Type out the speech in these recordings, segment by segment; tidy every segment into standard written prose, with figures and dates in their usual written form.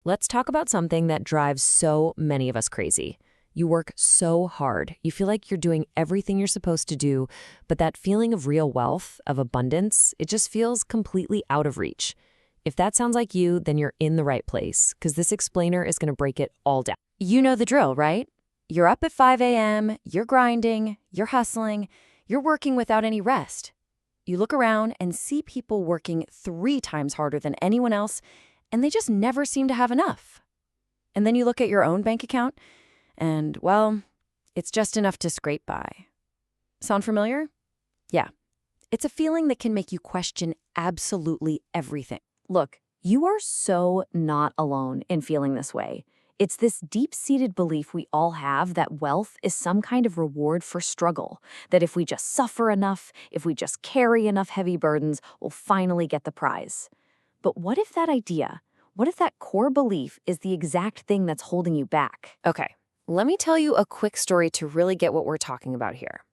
Let's talk about something that drives so many of us crazy. You work so hard. You feel like you're doing everything you're supposed to do, but that feeling of real wealth, of abundance, it just feels completely out of reach. If that sounds like you, then you're in the right place, because this explainer is going to break it all down. You know the drill, right? You're up at 5 a.m., you're grinding, you're hustling, you're working without any rest. You look around and see people working 3 times harder than anyone else, and they just never seem to have enough. And then you look at your own bank account, and, well, it's just enough to scrape by. Sound familiar? Yeah. It's a feeling that can make you question absolutely everything. Look, you are so not alone in feeling this way. It's this deep-seated belief we all have that wealth is some kind of reward for struggle, that if we just suffer enough, if we just carry enough heavy burdens, we'll finally get the prize. But what if that core belief is the exact thing that's holding you back? Okay, let me tell you a quick story to really get what we're talking about here.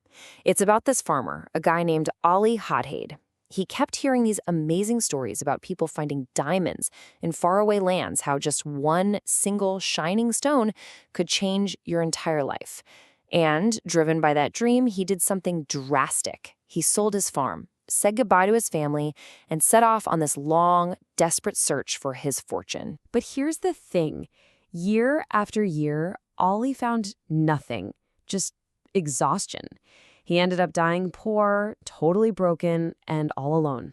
It's about this farmer, a guy named Ollie Hothead. He kept hearing these amazing stories about people finding diamonds in faraway lands, how just one single shining stone could change your entire life. And driven by that dream, he did something drastic. He sold his farm, said goodbye to his family, and set off on this long, desperate search for his fortune. But here's the thing. Year after year, Ollie found nothing, just exhaustion. He ended up dying poor, totally broken, and all alone.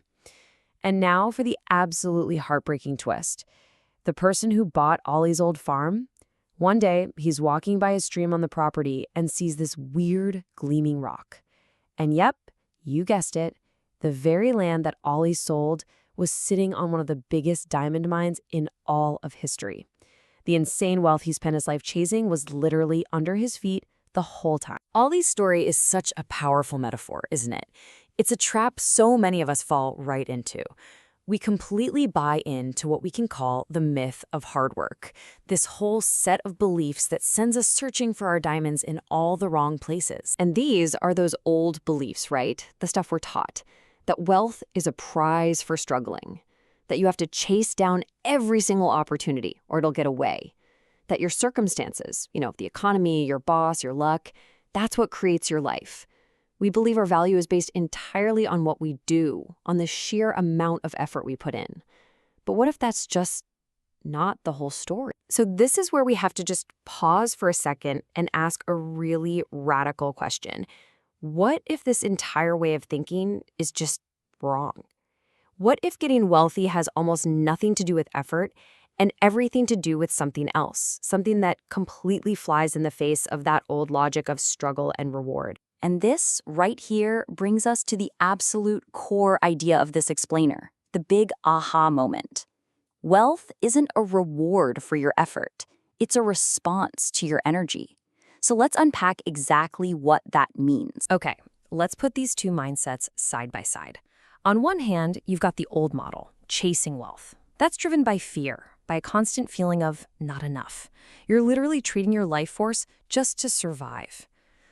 And now for the absolutely heartbreaking twist. The person who bought Ollie's old farm, one day he's walking by a stream on the property and sees this weird, gleaming rock. And yep, you guessed it, the very land that Ollie sold was sitting on one of the biggest diamond mines in all of history. The insane wealth he spent his life chasing was literally under his feet the whole time. Ollie's story is such a powerful metaphor, isn't it? It's a trap so many of us fall right into. We completely buy into what we can call the myth of hard work, this whole set of beliefs that sends us searching for our diamonds in all the wrong places. And these are those old beliefs, right? The stuff we're taught. That wealth is a prize for struggling. That you have to chase down every single opportunity or it'll get away. That your circumstances, the economy, your boss, your luck, that's what creates your life. We believe our value is based entirely on what we do, on the sheer amount of effort we put in. But what if that's just not the whole story? So this is where we have to just pause for a second and ask a really radical question. What if this entire way of thinking is just wrong? What if getting wealthy has almost nothing to do with effort and everything to do with something else, something that completely flies in the face of that old logic of struggle and reward? And this, right here, brings us to the absolute core idea of this explainer, the big aha moment. Wealth isn't a reward for your effort. It's a response to your energy. So let's unpack exactly what that means. Okay, let's put these two mindsets side by side. On one hand, you've got the old model, chasing wealth. That's driven by fear, by a constant feeling of not enough. You're literally treating your life force just to survive.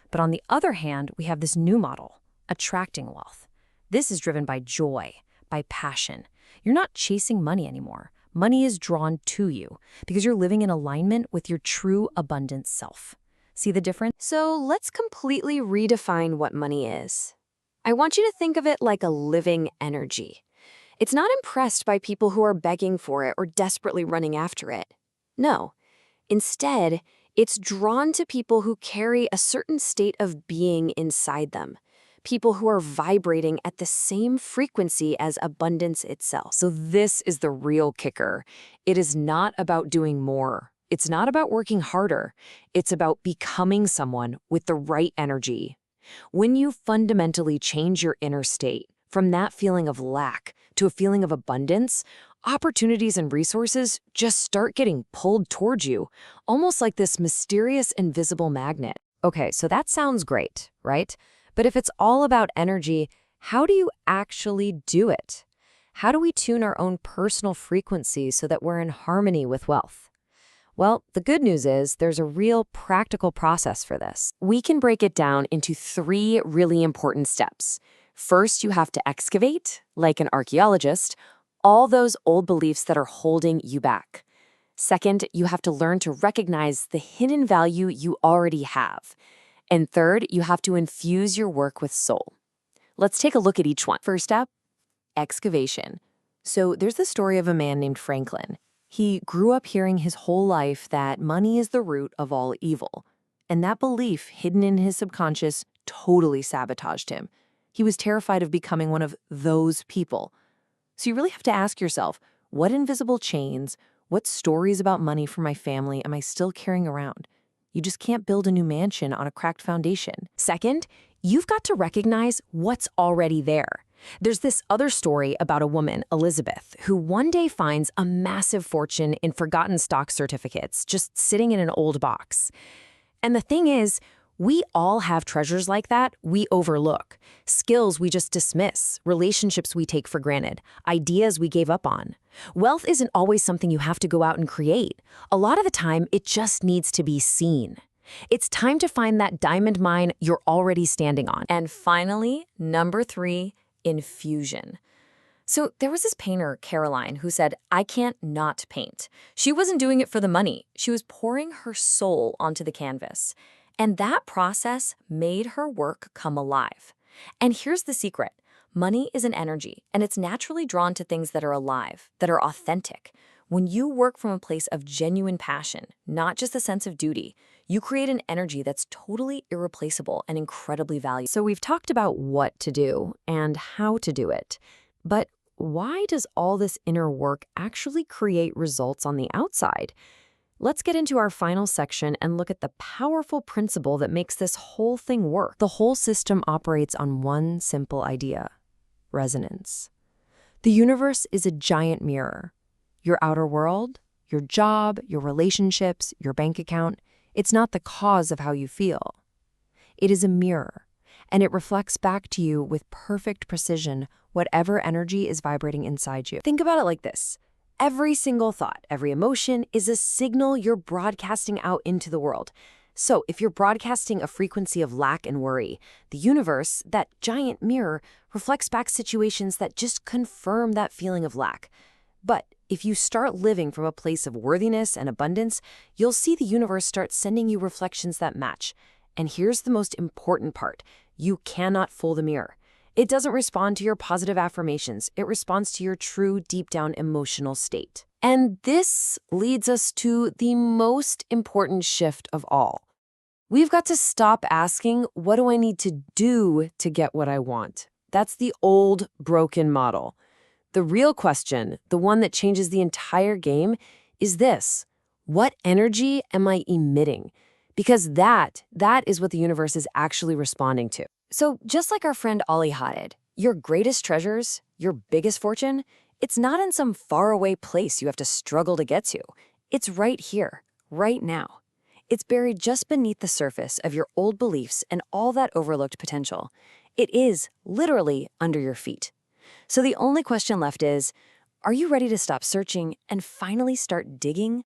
But on the other hand, we have this new model, attracting wealth. This is driven by joy, by passion. You're not chasing money anymore. Money is drawn to you because you're living in alignment with your true abundant self. See the difference? So let's completely redefine what money is. I want you to think of it like a living energy. It's not impressed by people who are begging for it or desperately running after it. No. Instead, it's drawn to people who carry a certain state of being inside them, people who are vibrating at the same frequency as abundance itself. So this is the real kicker. It is not about doing more. It's not about working harder. It's about becoming someone with the right energy. When you fundamentally change your inner state from that feeling of lack to a feeling of abundance, opportunities and resources just start getting pulled towards you, almost like this mysterious invisible magnet. Okay, so that sounds great, right? But if it's all about energy, how do you actually do it? How do we tune our own personal frequency so that we're in harmony with wealth? Well, the good news is there's a real practical process for this. We can break it down into 3 really important steps. First, you have to excavate, like an archaeologist, all those old beliefs that are holding you back. Second, you have to learn to recognize the hidden value you already have. And third, you have to infuse your work with soul. Let's take a look at each one. First up, excavation. So there's the story of a man named Franklin. He grew up hearing his whole life that money is the root of all evil. And that belief, hidden in his subconscious, totally sabotaged him. He was terrified of becoming one of those people. So you really have to ask yourself, what invisible chains, what stories about money from my family am I still carrying around? You just can't build a new mansion on a cracked foundation. Second, you've got to recognize what's already there. There's this other story about a woman, Elizabeth, who one day finds a massive fortune in forgotten stock certificates just sitting in an old box. And the thing is, we all have treasures like that we overlook. Skills we just dismiss, relationships we take for granted, ideas we gave up on. Wealth isn't always something you have to go out and create. A lot of the time, it just needs to be seen. It's time to find that diamond mine you're already standing on. And finally, number 3, infusion. So there was this painter, Caroline, who said, I can't not paint. She wasn't doing it for the money. She was pouring her soul onto the canvas. And that process made her work come alive. And here's the secret. Money is an energy, and it's naturally drawn to things that are alive, that are authentic. When you work from a place of genuine passion, not just a sense of duty, you create an energy that's totally irreplaceable and incredibly valuable. So we've talked about what to do and how to do it. But why does all this inner work actually create results on the outside? Let's get into our final section and look at the powerful principle that makes this whole thing work. The whole system operates on one simple idea: resonance. The universe is a giant mirror. Your outer world, your job, your relationships, your bank account, it's not the cause of how you feel. It is a mirror, and it reflects back to you with perfect precision whatever energy is vibrating inside you. Think about it like this. Every single thought, every emotion is a signal you're broadcasting out into the world. So if you're broadcasting a frequency of lack and worry, the universe, that giant mirror, reflects back situations that just confirm that feeling of lack. But if you start living from a place of worthiness and abundance, you'll see the universe start sending you reflections that match. And here's the most important part. You cannot fool the mirror. It doesn't respond to your positive affirmations. It responds to your true, deep-down emotional state. And this leads us to the most important shift of all. We've got to stop asking, what do I need to do to get what I want? That's the old, broken model. The real question, the one that changes the entire game, is this: what energy am I emitting? Because that is what the universe is actually responding to. So just like our friend Ollie Hotted, your greatest treasures, your biggest fortune, it's not in some faraway place you have to struggle to get to. It's right here, right now. It's buried just beneath the surface of your old beliefs and all that overlooked potential. It is literally under your feet. So the only question left is, are you ready to stop searching and finally start digging?